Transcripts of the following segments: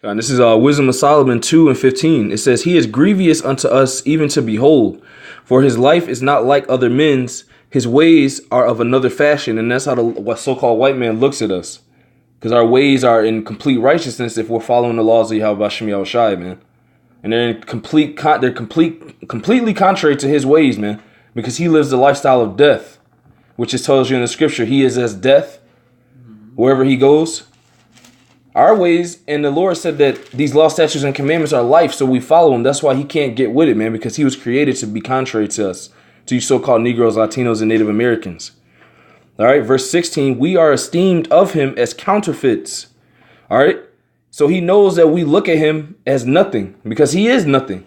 And this is Wisdom of Solomon 2:15. It says, "He is grievous unto us even to behold, for his life is not like other men's. His ways are of another fashion." And that's how the what so-called white man looks at us, because our ways are in complete righteousness if we're following the laws of Yahweh Shem Yahushai, man. And they're in completely contrary to his ways, man, because he lives the lifestyle of death, which it tells you in the scripture, he is as death wherever he goes. Our ways, and the Lord said that these law, statutes, and commandments are life, so we follow him. That's why he can't get with it, man, because he was created to be contrary to us, to you so-called Negroes, Latinos, and Native Americans. All right, verse 16, we are esteemed of him as counterfeits. All right, so he knows that we look at him as nothing, because he is nothing.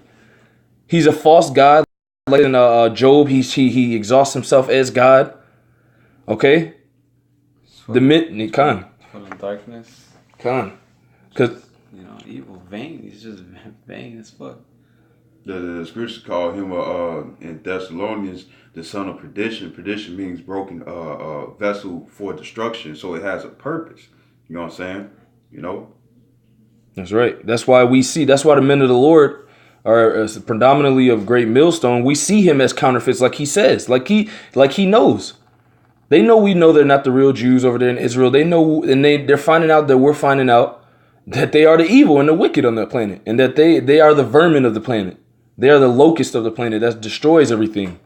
He's a false god. Like in Job, he exhausts himself as God. Okay? The mid Khan. Full of darkness. Khan. Because, evil, vain. He's just vain as fuck. The scriptures call him in Thessalonians the son of perdition. Perdition means broken vessel for destruction, so it has a purpose. You know what I'm saying? That's right. That's why the men of the Lord are predominantly of great millstone. We see him as counterfeits, like he says, like he knows. They know we know they're not the real Jews over there in Israel. They know, and they're finding out that we're finding out that they are the evil and the wicked on the planet, and that they are the vermin of the planet. They are the locust of the planet that destroys everything.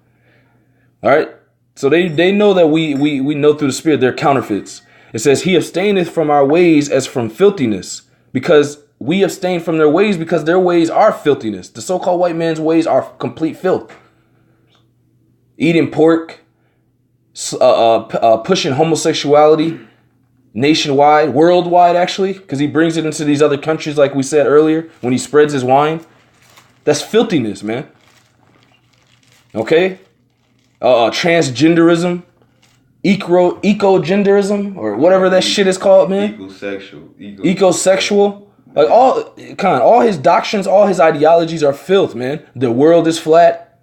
All right? So they know that we know through the Spirit they're counterfeits. It says, he abstaineth from our ways as from filthiness, because we abstain from their ways because their ways are filthiness. The so-called white man's ways are complete filth. Eating pork, pushing homosexuality nationwide, worldwide actually, because he brings it into these other countries like we said earlier when he spreads his wine. That's filthiness, man. Okay? Transgenderism, eco-genderism, or whatever that shit is called, man. Ecosexual. Like all his doctrines, all his ideologies are filth, man. The world is flat.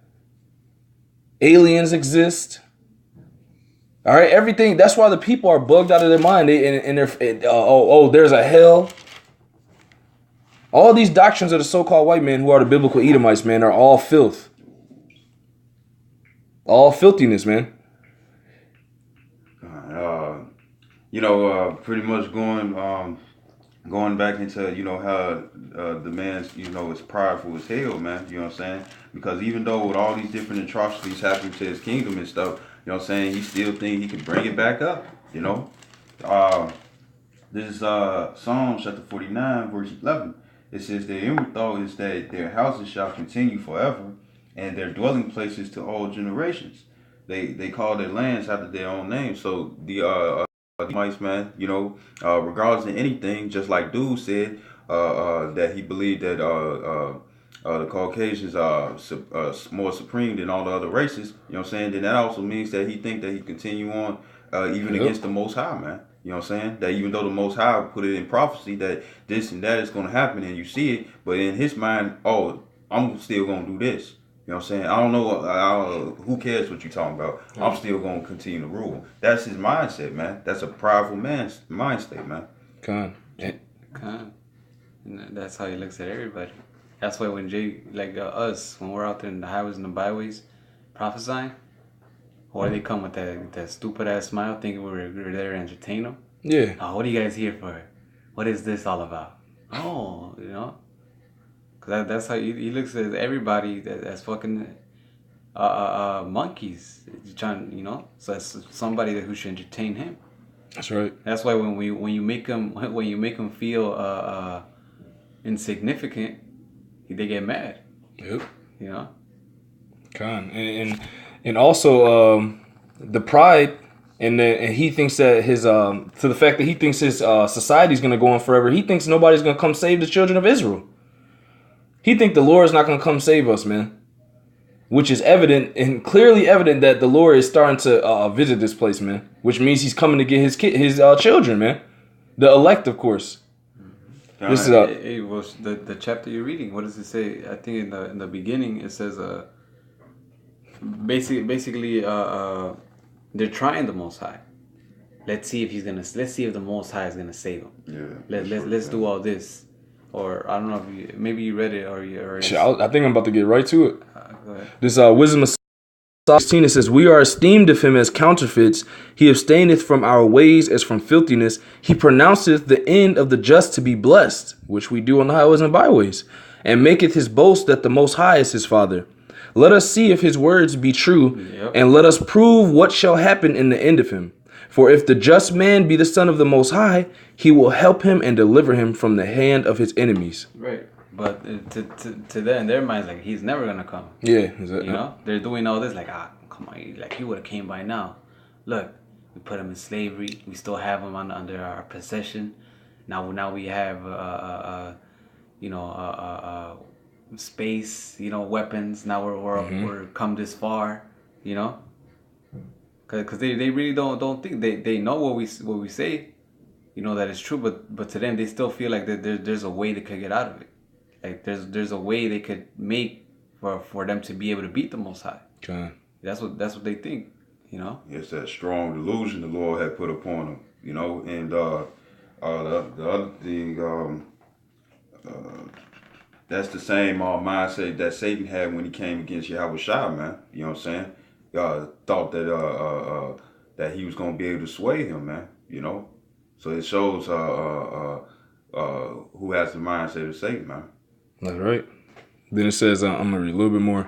Aliens exist. All right, everything. That's why the people are bugged out of their mind. There's a hell. All these doctrines of the so-called white men who are the biblical Edomites, man, are all filth. All filthiness, man. Pretty much going back into how the man's is prideful as hell, man. You know what I'm saying? Because even though with all these different atrocities happening to his kingdom and stuff, you know what I'm saying, he still think he can bring it back up. This is Psalm chapter 49 verse 11. It says, their inward thought is that their houses shall continue forever, and their dwelling places to all generations. They call their lands after their own name. So the mice, man, regardless of anything, just like Dude said, that he believed that the Caucasians are more supreme than all the other races. You know what I'm saying? Then that also means that he think that he continue on even against the Most High, man. You know what I'm saying? That even though the Most High put it in prophecy that this and that is going to happen and you see it, but in his mind, I'm still going to do this. You know what I'm saying? I don't know. Who cares what you're talking about? I'm still going to continue to rule. That's his mindset, man. That's a prideful man's mind state, man. Con. And that's how he looks at everybody. That's why when us, when we're out there in the highways and the byways prophesying, why they come with that stupid ass smile thinking we're there to entertain them? Yeah. Oh, what are you guys here for? What is this all about? Oh, Because that's how he looks at everybody as fucking monkeys. Trying, so that's somebody who should entertain him. That's right. That's why when you make them feel insignificant, they get mad. Yep. Con. And also the pride, and he thinks that his to the fact that he thinks his society is going to go on forever. He thinks nobody's going to come save the children of Israel. He think the Lord is not going to come save us, man. Which is evident and clearly evident that the Lord is starting to visit this place, man. Which means he's coming to get his children, man. The elect, of course. This is the chapter you're reading. What does it say? I think in the beginning it says basically they're trying the Most High. Let's see if the Most High is gonna save them. Yeah. Let's do all this. Or I don't know if maybe you read it or Shit, I think I'm about to get right to it. go ahead. This Wisdom of 16, it says, "We are esteemed of him as counterfeits. He abstaineth from our ways as from filthiness. He pronounceth the end of the just to be blessed," which we do on the highways and byways, "and maketh his boast that the Most High is his Father. Let us see if his words be true, Yep. and let us prove what shall happen in the end of him. For if the just man be the son of the Most High, he will help him and deliver him from the hand of his enemies." Right. But to them, in their minds, like, he's never gonna come. Yeah, You know, they're doing all this like, come on, like, he would have came by now. Look, we put him in slavery. We still have him under our possession. Now we have space, weapons. Now we're come this far, because they really don't think they know what we say, that it's true, but to them they still feel like that there's a way they could get out of it. Like there's a way they could make for them to be able to beat the Most High. Okay. That's what they think, It's that strong delusion the Lord had put upon them, and the other thing, that's the same mindset that Satan had when he came against Yahweh Shai, man. You know what I'm saying? Thought that that he was gonna be able to sway him, man. So it shows who has the mindset of Satan, man. That's right. Then it says, I'm going to read a little bit more.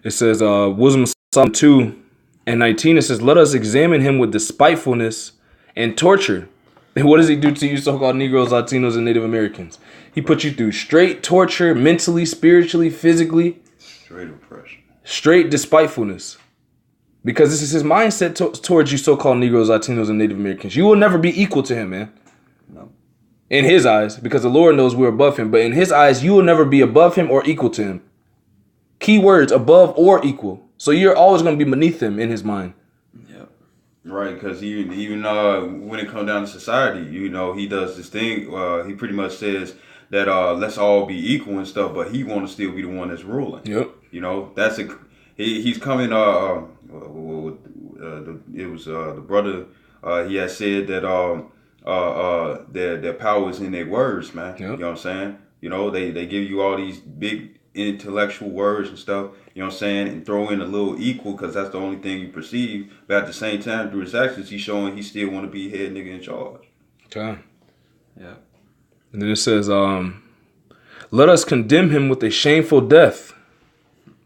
It says, Wisdom of Solomon 2 and 19, it says, "Let us examine him with despitefulness and torture." And what does he do to you so-called Negroes, Latinos, and Native Americans? He puts you through straight torture, mentally, spiritually, physically. Straight oppression. Straight despitefulness. Because this is his mindset towards you so-called Negroes, Latinos, and Native Americans. You will never be equal to him, man. No. In his eyes, because the Lord knows we're above him. But in his eyes, you will never be above him or equal to him. Key words, above or equal. So you're always going to be beneath him in his mind. Yep. Right, because even when it comes down to society, he does this thing. He pretty much says that let's all be equal and stuff, but he want to still be the one that's ruling. Yep. That's he's coming. It was the brother. He had said that their power is in their words, man. Yep. You know what I'm saying? They give you all these big intellectual words and stuff, you know what I'm saying, and throw in a little equal because that's the only thing you perceive. But at the same time, through his actions, he's showing he still want to be head nigga in charge. Okay. Yeah. And then it says, "Let us condemn him with a shameful death."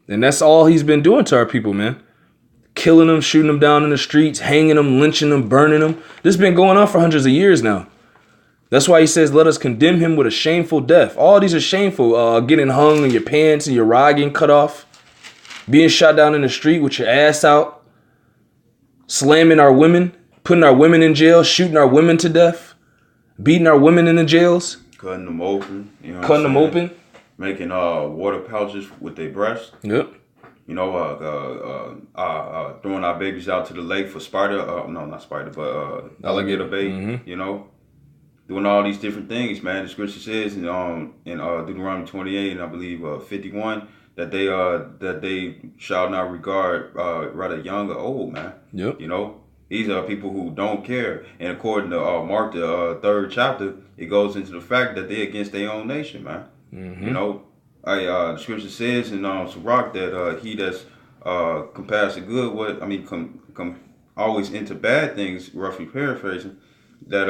And that's all he's been doing to our people, man. Killing them, shooting them down in the streets, hanging them, lynching them, burning them. This has been going on for hundreds of years now. That's why he says, "Let us condemn him with a shameful death." All these are shameful. Getting hung in your pants and your rod getting cut off. Being shot down in the street with your ass out. Slamming our women. Putting our women in jail. Shooting our women to death. Beating our women in the jails. Cutting them open. Cutting them open. Making water pouches with their breasts. Yep. Throwing our babies out to the lake for spider. No, not spider, but alligator bait. Mm-hmm. Doing all these different things, man. The scripture says in Deuteronomy 28 and I believe 51 that they shall not regard rather young or old, man. Yep. These are people who don't care. And according to Mark, the 3rd chapter, it goes into the fact that they're against their own nation, man. Mm-hmm. The scripture says in Sirach that he that's compares to good, always into bad things, roughly paraphrasing, that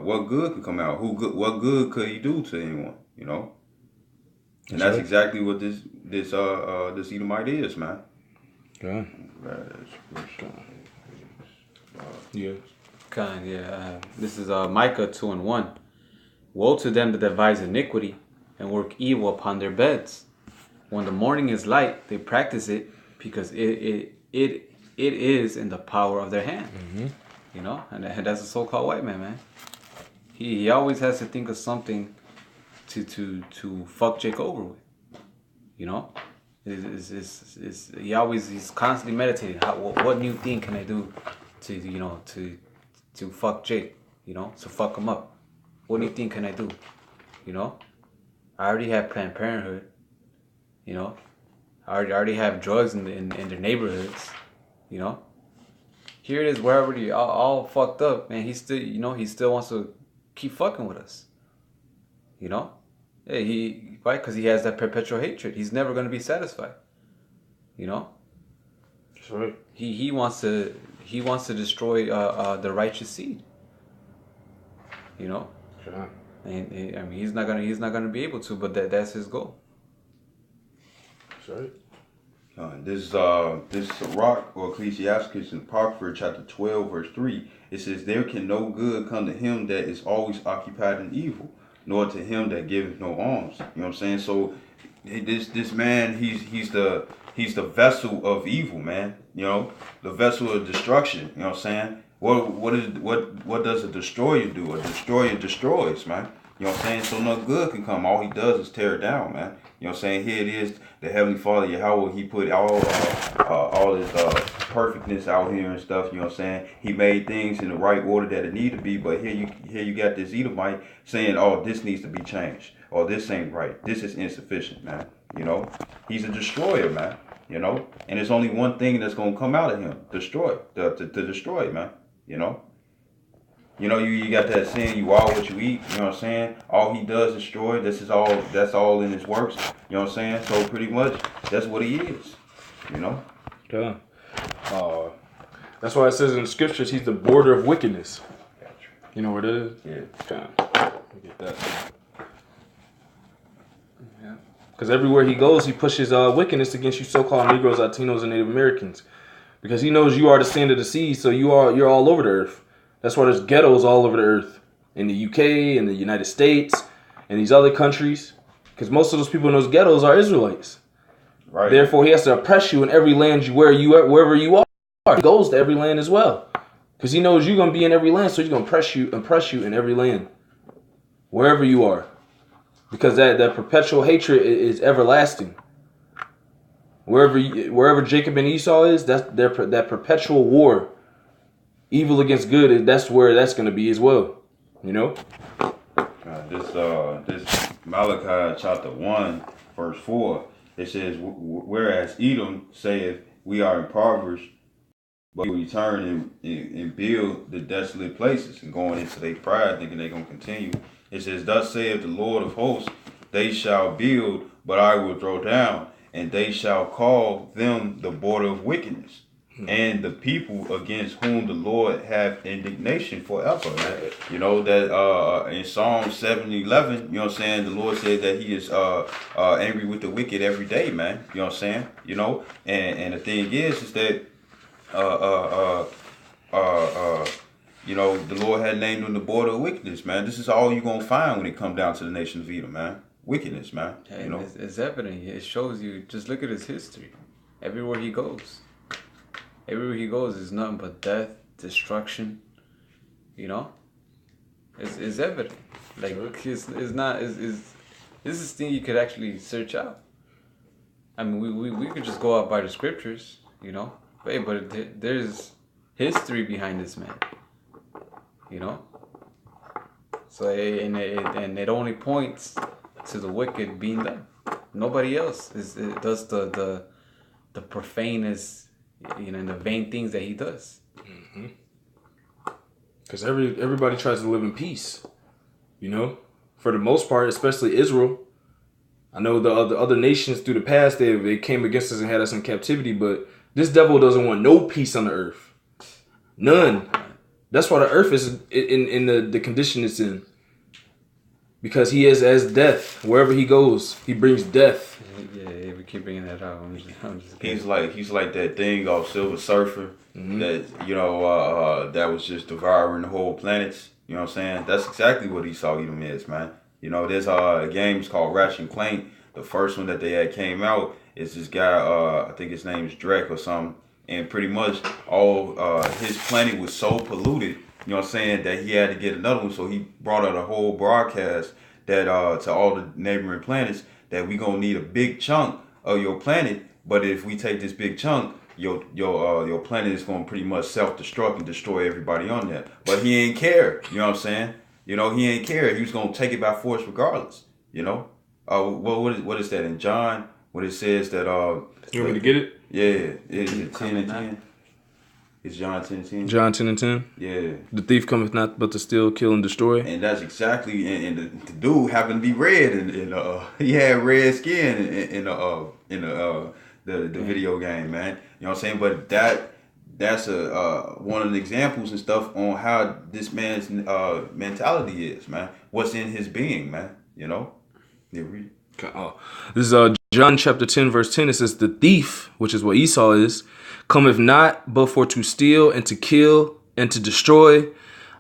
what good could come out? What good could he do to anyone? And that's exactly what this Edomite is, man. Okay. Yeah. This is Micah 2:1. "Woe to them that devise iniquity and work evil upon their beds. When the morning is light, they practice it because it is in the power of their hand." Mm-hmm. And that's a so-called white man. He always has to think of something to fuck Jake over with. He's constantly meditating. What new thing can I do to fuck Jake? To fuck him up. What new thing can I do? I already have Planned Parenthood. I already have drugs in their neighborhoods. Here it is, we're already all fucked up, man. He still wants to keep fucking with us. Hey, why? Because he has that perpetual hatred. He's never going to be satisfied. You know. That's right. He wants to destroy the righteous seed. You know. Sure. And I mean, he's not gonna be able to. But that's his goal. That's right. This Sirach or Ecclesiasticus in Apocrypha chapter 12 verse 3, it says, "There can no good come to him that is always occupied in evil, nor to him that giveth no alms." You know what I'm saying? So this man, he's the vessel of evil, man. You know, the vessel of destruction. You know what I'm saying? What does a destroyer do? A destroyer destroys, man. You know what I'm saying? So no good can come. All he does is tear it down, man. You know what I'm saying? Here it is, the Heavenly Father, Yahweh, he put all his perfectness out here and stuff, you know what I'm saying? He made things in the right order that it need to be, but here you got this Edomite saying, "Oh, this needs to be changed. Oh, this ain't right. This is insufficient, man." You know? He's a destroyer, man. You know? And there's only one thing that's gonna come out of him. Destroy. To destroy, man. You know? You got that saying, you are what you eat, you know what I'm saying? All he does is destroy. That's all in his works, you know what I'm saying? So pretty much that's what he is, you know? Yeah. That's why it says in the scriptures he's the border of wickedness. You know where that is? Yeah. Yeah. Let me get that. Yeah. Because everywhere he goes, he pushes wickedness against you so-called Negroes, Latinos, and Native Americans. Because he knows you are the sand of the sea, so you're all over the earth. That's why there's ghettos all over the earth. In the UK, in the United States, and these other countries. Because most of those people in those ghettos are Israelites. Right. Therefore, he has to oppress you in every land wherever you are. He goes to every land as well. Because he knows you're going to be in every land, so he's going to oppress you in every land. Wherever you are. Because that perpetual hatred is everlasting. Wherever Jacob and Esau is, that's that perpetual war. Evil against good, that's where that's going to be as well. You know? This Malachi chapter 1 verse 4, it says, "Whereas Edom saith, we are impoverished, but we return and build the desolate places," and going into their pride, thinking they're going to continue. It says, "Thus saith the Lord of hosts, they shall build, but I will throw down, and they shall call them the border of wickedness, and the people against whom the Lord hath indignation forever." Man. You know that in Psalm 7:11, you know what I'm saying, the Lord said that he is angry with the wicked every day, man. You know what I'm saying? And the thing is that the Lord had named them the border of wickedness, man. This is all you're gonna find when it comes down to the nation of Edom, man. Wickedness, man. And it's evident. It shows you. Just look at his history. Everywhere he goes is nothing but death, destruction. You know, it's evident. Like it's not is this is thing you could actually search out. I mean, we could just go out by the scriptures, you know. But there's history behind this man, you know. So and it only points to the wicked being done. Nobody else does the profanest, and the vain things that he does. Because everybody tries to live in peace, you know, for the most part, especially Israel. I know the other nations through the past, they came against us and had us in captivity, but this devil doesn't want no peace on the earth. None. That's why the earth is in the condition it's in. Because he is as death. Wherever he goes, he brings death. Yeah, we keep bringing that out. I'm just He's like that thing off Silver Surfer that that was just devouring the whole planets. You know what I'm saying? That's exactly what Esau Edom is, man. There's games called Ratchet and Clank. The first one that they had came out is this guy, I think his name is Drek or something, and pretty much all his planet was so polluted, you know what I'm saying, that he had to get another one. So he brought out a whole broadcast that to all the neighboring planets that we gonna need a big chunk of your planet, but if we take this big chunk, your planet is gonna pretty much self-destruct and destroy everybody on there. But he ain't care, you know what I'm saying? He ain't care. He was gonna take it by force regardless. What is that in John when it says that You want me to get it? Yeah, it's 10 and 10. It's John 10:10. John 10 and 10. Yeah. The thief cometh not but to steal, kill, and destroy. And that's exactly, and the dude happened to be red, and he had red skin the video game, man. You know what I'm saying? But that's one of the examples and stuff on how this man's mentality is, man. What's in his being, man. You know? Yeah, read. This is John chapter 10, verse 10. It says, the thief, which is what Esau is, cometh not but for to steal and to kill and to destroy.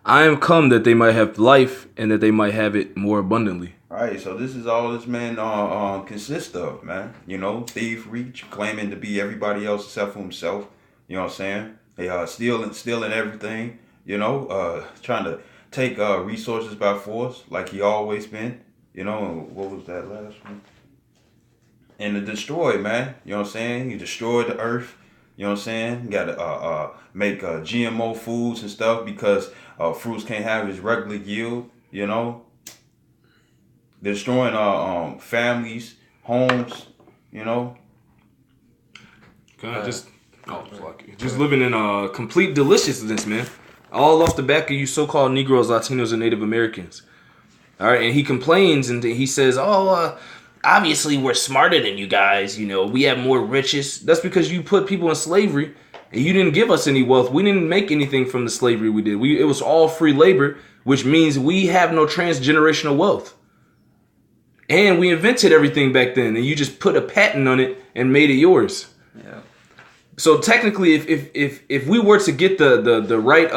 I am come that they might have life and that they might have it more abundantly. All right, so this is all this man consists of, man. You know, thievery, claiming to be everybody else except for himself. You know what I'm saying? They stealing everything. You know, trying to take resources by force, like he always been. You know, and what was that last one? And to destroy, man. You know what I'm saying? He destroyed the earth. You know what I'm saying? You got to make GMO foods and stuff because fruits can't have its regular yield. You know, destroying families, homes. You know. Just living in complete deliciousness, man. All off the back of you so-called Negroes, Latinos, and Native Americans. All right, and he complains and he says, obviously we're smarter than you guys. You know, we have more riches. That's because you put people in slavery and you didn't give us any wealth. We didn't make anything from the slavery we did. It was all free labor, which means we have no transgenerational wealth. And we invented everything back then, and you just put a patent on it and made it yours. Yeah. So technically, if we were to get the right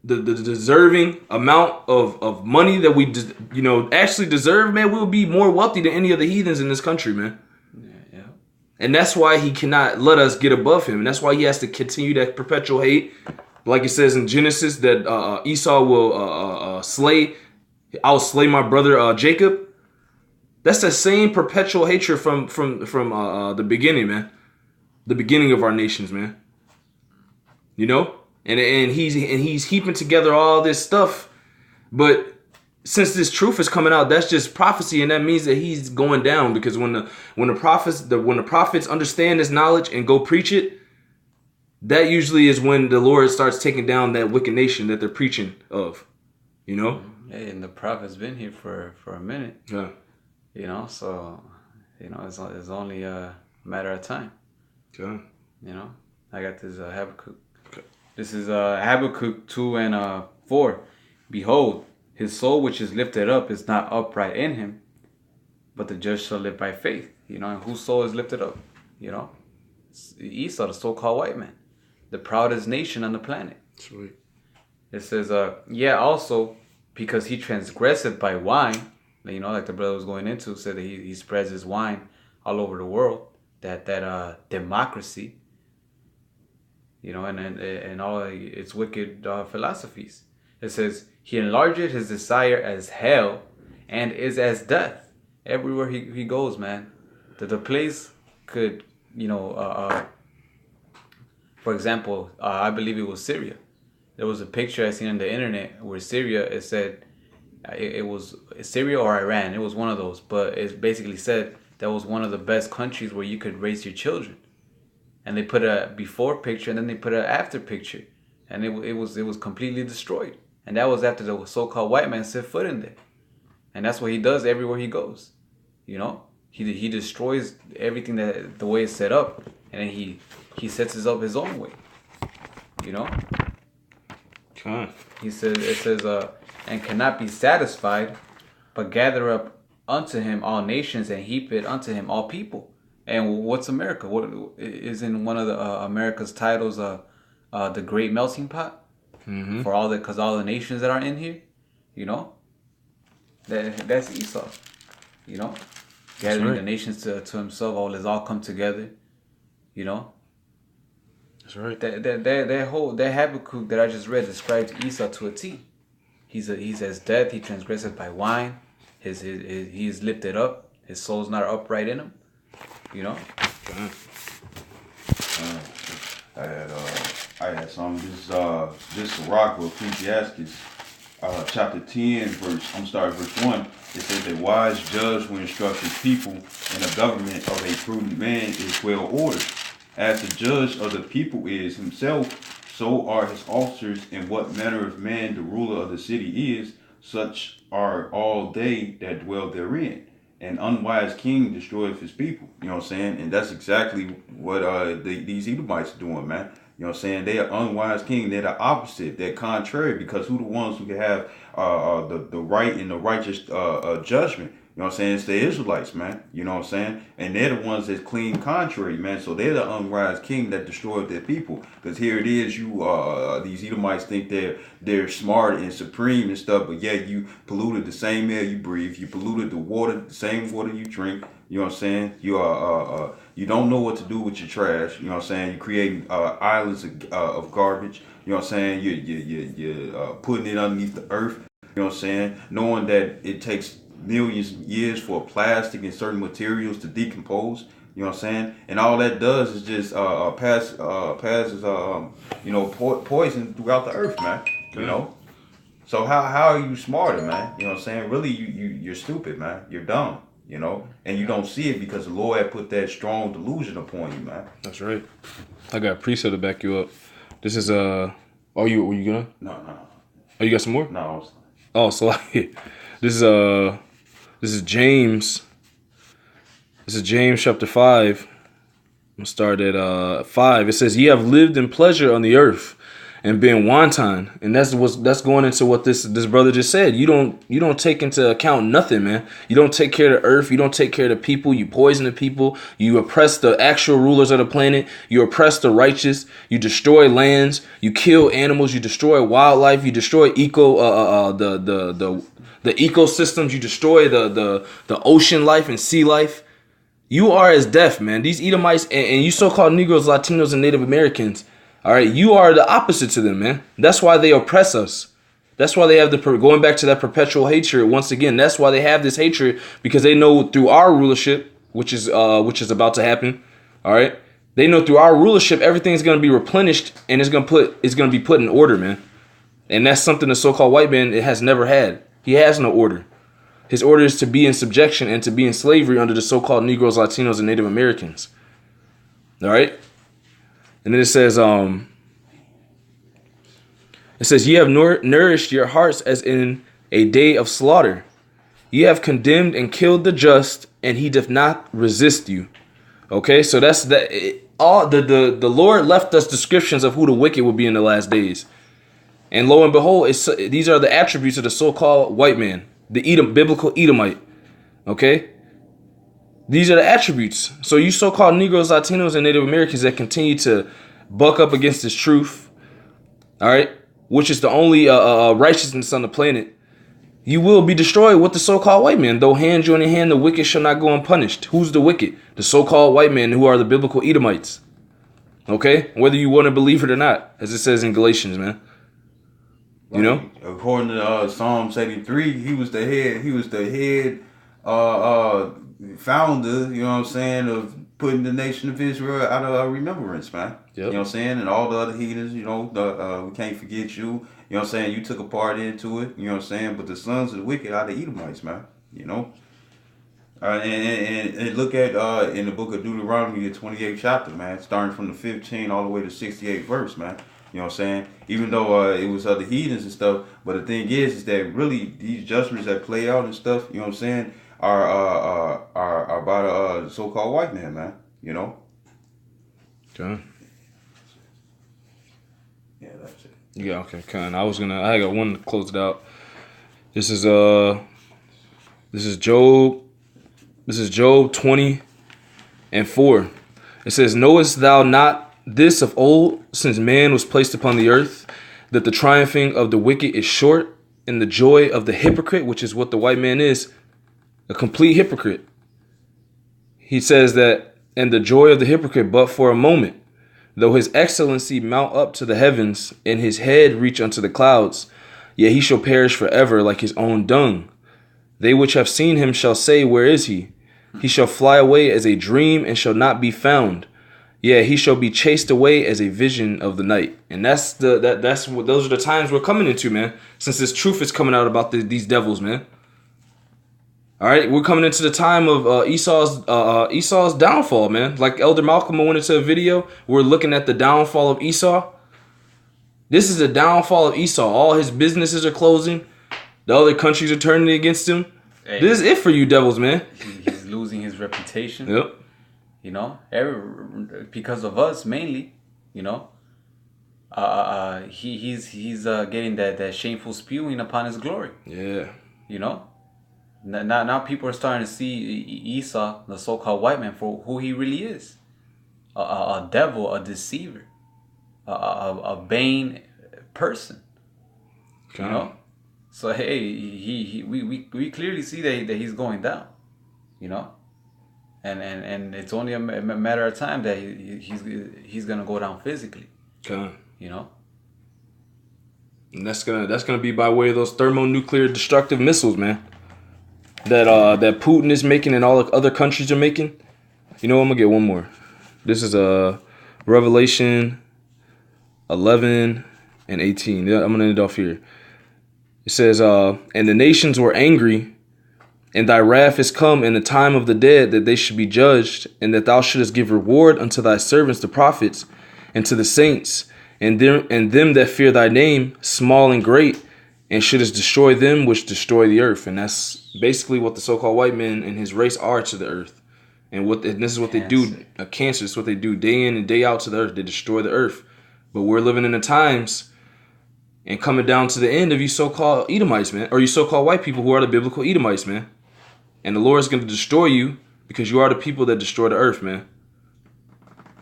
the deserving amount of money that we actually deserve, man, we would be more wealthy than any of the heathens in this country, man. Yeah. And that's why he cannot let us get above him, and that's why he has to continue that perpetual hate, like it says in Genesis that Esau will slay. I'll slay my brother Jacob. That's the same perpetual hatred from the beginning, man. The beginning of our nations, man. You know? And he's heaping together all this stuff, but since this truth is coming out, that's just prophecy, and that means that he's going down. Because when the prophets understand this knowledge and go preach it, that usually is when the Lord starts taking down that wicked nation that they're preaching of. You know. Hey, and the prophet's been here for a minute. Yeah. You know, so it's only a matter of time. Okay. You know, I got this Habakkuk. This is Habakkuk 2 and 4. Behold, his soul which is lifted up is not upright in him, but the just shall live by faith. You know, and whose soul is lifted up? You know, it's Esau, the so-called white man, the proudest nation on the planet. Sweet. It says, also because he transgresseth by wine. You know, like the brother was going into, said that he spreads his wine all over the world. That democracy. You know, and all its wicked philosophies. It says, he enlarged his desire as hell and is as death. Everywhere he goes, man. The place could, for example, I believe it was Syria. There was a picture I seen on the internet where Syria, it said, it was Syria or Iran. It was one of those. But it basically said that was one of the best countries where you could raise your children. And they put a before picture and then they put an after picture, and it was completely destroyed. And that was after the so-called white man set foot in there. And that's what he does everywhere he goes. You know, he destroys everything that the way it's set up, and then he sets it up his own way. You know. Okay. It says and cannot be satisfied, but gather up unto him all nations and heap it unto him all people. And what's America? What is in one of the America's titles? The Great Melting Pot. Mm-hmm. Because all the nations that are in here, you know, that's Esau. You know, gathering the nations to himself. All come together. You know. That's right. That Habakkuk that I just read describes Esau to a T. He's as death. He transgresseth by wine. He is lifted up. His soul's not upright in him. You know. I had some. This rock with Ecclesiastes, chapter 10, verse 1. It says a wise judge will instruct his people, and the government of a prudent man is well ordered. As the judge of the people is himself, so are his officers, and what manner of man the ruler of the city is, such are all they that dwell therein. An unwise king destroyeth his people. You know what I'm saying? And that's exactly what these Edomites are doing, man. You know what I'm saying? They are unwise king. They're the opposite. They're contrary because who the ones who can have the right and the righteous judgment? You know what I'm saying? It's the Israelites, man. You know what I'm saying? And they're the ones that's clean contrary, man. So they're the unwise king that destroyed their people. Because here it is, these Edomites think they're smart and supreme and stuff, but yet you polluted the same air you breathe. You polluted the water, the same water you drink. You know what I'm saying? You don't know what to do with your trash. You know what I'm saying? You're creating islands of garbage. You know what I'm saying? You're putting it underneath the earth. You know what I'm saying? Knowing that it takes millions of years for plastic and certain materials to decompose. You know what I'm saying? And all that does is just passes poison throughout the earth, man. You know. So how are you smarter, man? You know what I'm saying? Really, you're stupid, man. You're dumb. You know, and you don't see it because the Lord had put that strong delusion upon you, man. That's right. I got a precept to back you up. This is were you gonna? No. Oh, you got some more? No. Oh, so this is James. This is James chapter 5. I'm gonna start at 5. It says, "Ye have lived in pleasure on the earth, and been wanton." And that's going into what this brother just said. You don't take into account nothing, man. You don't take care of the earth. You don't take care of the people. You poison the people. You oppress the actual rulers of the planet. You oppress the righteous. You destroy lands. You kill animals. You destroy wildlife. You destroy the ecosystems. You destroy the ocean life and sea life. You are as deaf, man. These Edomites and you so-called Negroes, Latinos, and Native Americans. All right, you are the opposite to them, man. That's why they oppress us. That's why they have going back to that perpetual hatred once again. That's why they have this hatred, because they know through our rulership, which is about to happen. All right, they know through our rulership everything's going to be replenished and it's going to be put in order, man. And that's something the so-called white man has never had. He has no order. His order is to be in subjection and to be in slavery under the so-called Negroes, Latinos, and Native Americans. All right. And then it says, "Ye have nourished your hearts as in a day of slaughter. Ye have condemned and killed the just, and he doth not resist you." Okay, so that's that. All the Lord left us descriptions of who the wicked will be in the last days, and lo and behold, these are the attributes of the so-called white man, the biblical Edomite. Okay. These are the attributes. So you so-called Negroes, Latinos, and Native Americans that continue to buck up against this truth, all right, which is the only righteousness on the planet, you will be destroyed with the so-called white man. Though hand join in hand, the wicked shall not go unpunished. Who's the wicked? The so-called white men, who are the biblical Edomites. Okay? Whether you want to believe it or not, as it says in Galatians, man. You know? According to Psalm 83, he was the head founder, you know what I'm saying, of putting the nation of Israel out of remembrance, man. Yep. You know what I'm saying? And all the other heathens, you know, we can't forget you. You know what I'm saying? You took a part into it, you know what I'm saying? But the sons of the wicked are the Edomites, man. You know? And look at in the book of Deuteronomy, the 28th chapter, man, starting from the 15 all the way to 68th verse, man. You know what I'm saying? Even though it was other heathens and stuff, but the thing is that really these judgments that play out and stuff, you know what I'm saying, are by the so-called white man, you know? Okay. Yeah, that's it. Yeah, okay, kind. I got one to close it out. This is Job 20:4. It says, "Knowest thou not this of old, since man was placed upon the earth, that the triumphing of the wicked is short, and the joy of the hypocrite," which is what the white man is, a complete hypocrite. He says that, "And the joy of the hypocrite but for a moment, though his excellency mount up to the heavens, and his head reach unto the clouds, yet he shall perish forever like his own dung. They which have seen him shall say, Where is he? He shall fly away as a dream, and shall not be found. Yeah, he shall be chased away as a vision of the night." And those are the times we're coming into, man. Since this truth is coming out about these devils, man. All right, we're coming into the time of Esau's downfall, man. Like Elder Malcolm went into a video. We're looking at the downfall of Esau. This is the downfall of Esau. All his businesses are closing. The other countries are turning against him. Hey, this is it for you devils, man. He's losing his reputation. Yep. You know, because of us mainly. You know, he's getting that shameful spewing upon his glory. Yeah. You know, now people are starting to see Esau, the so-called white man, for who he really is. A devil, a deceiver, a vain person. Okay. You know, so hey, we clearly see that he's going down. You know, and it's only a matter of time that he's gonna go down physically. Okay. You know, and that's gonna be by way of those thermonuclear destructive missiles, man. That Putin is making and all the other countries are making. You know, I'm gonna get one more. This is Revelation 11 and 18. Yeah, I'm gonna end it off here. It says, and the nations were angry, and thy wrath is come in the time of the dead, that they should be judged, and that thou shouldest give reward unto thy servants the prophets, and to the saints, and them that fear thy name, small and great, and shouldest destroy them which destroy the earth. And that's basically what the so-called white men and his race are to the earth. And this is what they do. A cancer is what they do day in and day out to the earth. They destroy the earth. But we're living in the times and coming down to the end of you so-called Edomites, man. Or you so-called white people who are the biblical Edomites, man. And the Lord is going to destroy you because you are the people that destroy the earth, man.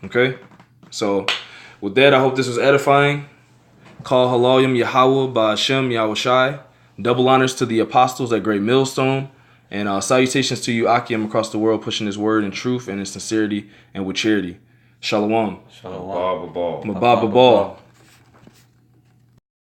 Okay? So, with that, I hope this was edifying. Call Halayim Yahweh Ba'Hashem Yahushai. Double honors to the apostles at Great Millstone. And salutations to you, Akim, across the world, pushing his word in truth and in sincerity and with charity. Shalom. Shalom. Ball. Mababa Ball.